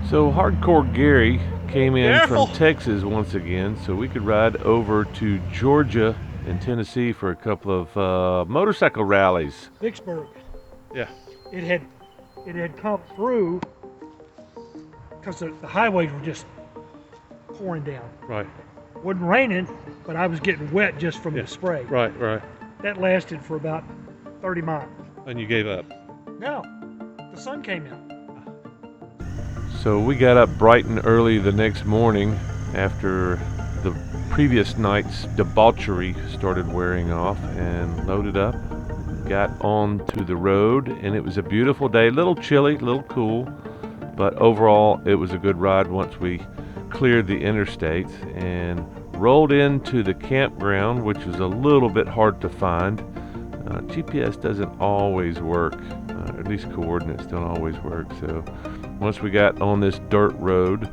So Hardcore Gary came in Careful. from Texas once again, so we could ride over to Georgia and Tennessee for a couple of motorcycle rallies. Vicksburg. Yeah. It had come through because the highways were just pouring down. Right. Wasn't raining, but I was getting wet just from the spray. Right. That lasted for about 30 miles. And you gave up. No, the sun came out. So we got up bright and early the next morning after the previous night's debauchery started wearing off and loaded up, got on to the road, and it was a beautiful day, a little chilly, a little cool, but overall it was a good ride once we cleared the interstate and rolled into the campground, which was a little bit hard to find. GPS doesn't always work, at least coordinates don't always work, so once we got on this dirt road,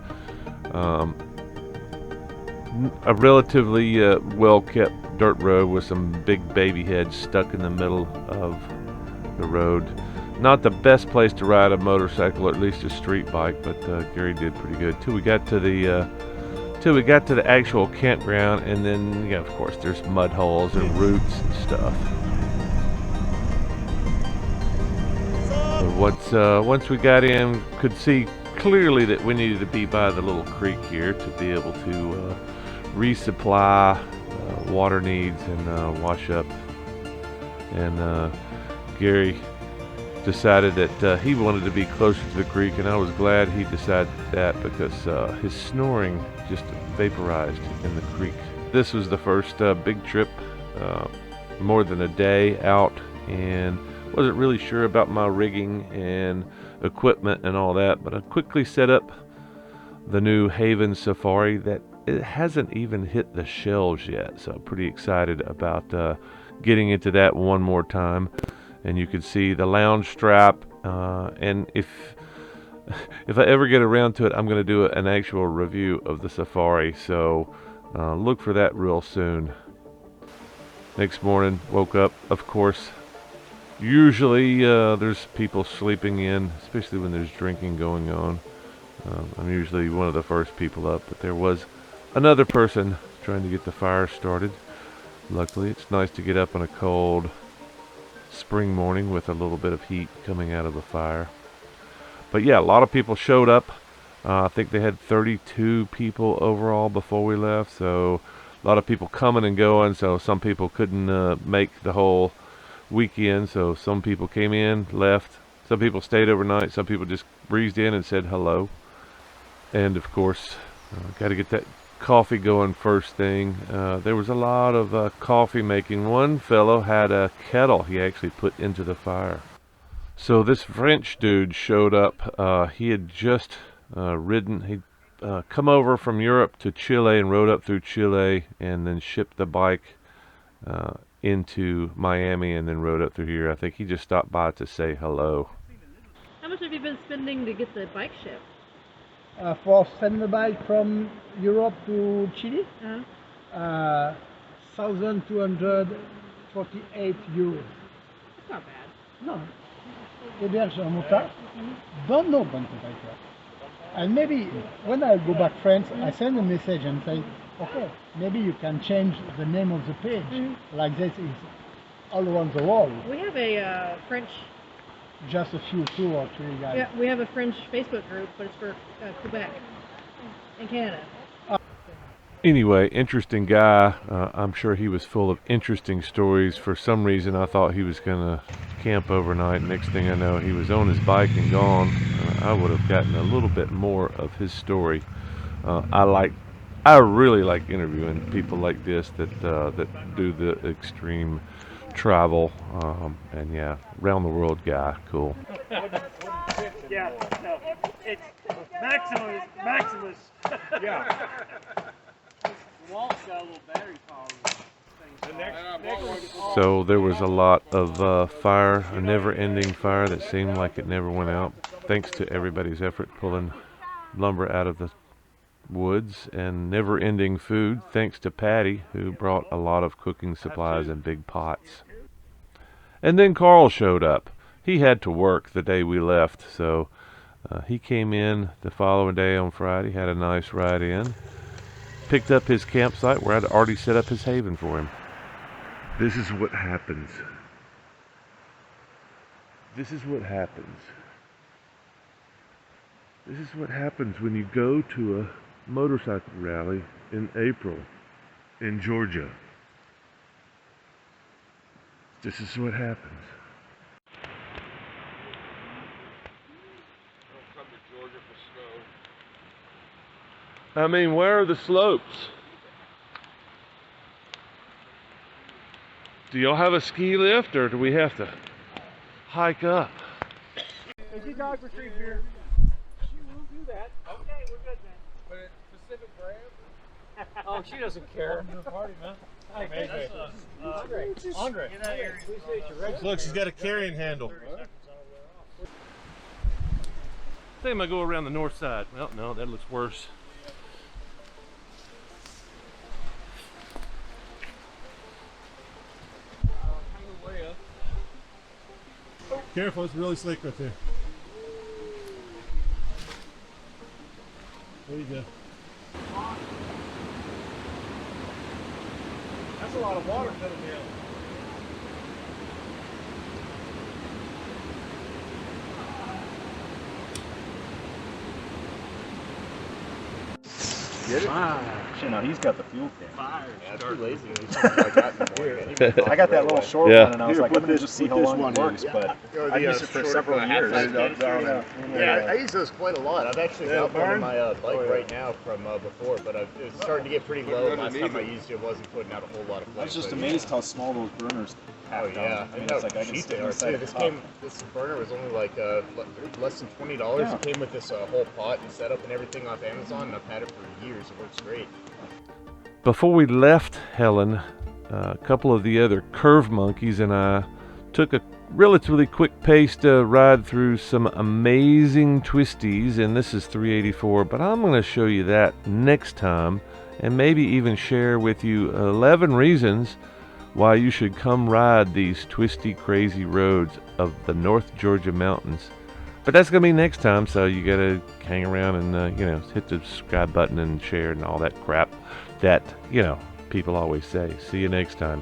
a relatively well-kept dirt road with some big baby heads stuck in the middle of the road. Not the best place to ride a motorcycle, or at least a street bike, but Gary did pretty good till we got to the actual campground, and then yeah, of course there's mud holes and roots and stuff. Once we got in, could see clearly that we needed to be by the little creek here to be able to resupply water needs and wash up. And Gary decided that he wanted to be closer to the creek, and I was glad he decided that because his snoring just vaporized in the creek. This was the first big trip, more than a day out, and wasn't really sure about my rigging and equipment and all that, but I quickly set up the new Haven Safari that it hasn't even hit the shelves yet, so I'm pretty excited about getting into that one more time. And you can see the lounge strap, and if I ever get around to it, I'm going to do an actual review of the Safari, so look for that real soon. Next morning, woke up, of course. Usually there's people sleeping in, especially when there's drinking going on. I'm usually one of the first people up, but there was another person trying to get the fire started. Luckily, it's nice to get up on a cold spring morning with a little bit of heat coming out of the fire. But yeah, a lot of people showed up. I think they had 32 people overall before we left, so a lot of people coming and going, so some people couldn't make the whole weekend, so some people came in, left, some people stayed overnight, some people just breezed in and said hello. And of course, got to get that coffee going first thing. There was a lot of coffee making. One fellow had a kettle he actually put into the fire. So this French dude showed up. He had just ridden, he'd come over from Europe to Chile and rode up through Chile and then shipped the bike into Miami and then rode up through here. I think he just stopped by to say hello. How much have you been spending to get the bike shipped? For send the bike from Europe to Chile, Uh-huh. 1,248 euros. That's not bad. Non, héberge en moteur, don't know when to buy that. And maybe when I go back France, I send a message and say, okay, maybe you can change the name of the page. Like this is all around the world. We have a French. Just a few, 2 or 3 guys. Yeah, we have a French Facebook group, but it's for Quebec in Canada. Anyway, interesting guy. I'm sure he was full of interesting stories. For some reason, I thought he was gonna camp overnight. Next thing I know, he was on his bike and gone. I would have gotten a little bit more of his story. I really like interviewing people like this that do the extreme travel, and yeah, round the world guy, cool. Yeah, no, it's Maximus. Yeah. Walt's got a little battery power. So there was a lot of fire, a never-ending fire that seemed like it never went out, thanks to everybody's effort pulling lumber out of the woods, and never-ending food thanks to Patty, who brought a lot of cooking supplies in big pots. And then Carl showed up. He had to work the day we left, so He came in the following day on Friday, had a nice ride in, picked up his campsite where I'd already set up his haven for him. This is what happens. This is what happens. This is what happens when you go to a motorcycle rally in April in Georgia. This is what happens. Come to Georgia for snow. I mean, where are the slopes? Do y'all have a ski lift, or do we have to hike up? Is your dog retrieve here? She will do that. Okay, we're good then. But it's Pacific brand? Oh, she doesn't care. Party, man. Hi, Andre. Look, she's got a carrying handle. I think I'm gonna go around the north side. Well, no, that looks worse. Careful, it's really slick right there. There you go. That's a lot of water coming down. Get it? Shit, no, he's got the fuel can. Fire. Yeah, too lazy. I got that little short Yeah. one, and I was like, I'm gonna just see how long it works, but I've used it for several years. Yeah, I use those quite a lot. I've actually got one on my bike right now from before, but it's starting to get pretty low. Last time I used it, wasn't putting out a whole lot of flame. I was just amazed how small those burners Oh packed yeah, on. I mean, it's like I can cheap stick they are inside too. the This burner was only like less than $20. Yeah. It came with this whole pot and setup and everything off Amazon, and I've had it for years. It works great. Before we left Helen, a couple of the other curve monkeys and I took a relatively quick paced ride through some amazing twisties, and this is 384, but I'm going to show you that next time and maybe even share with you 11 reasons why you should come ride these twisty, crazy roads of the North Georgia mountains. But that's going to be next time, so you got to hang around and, hit the subscribe button and share and all that crap that, people always say. See you next time.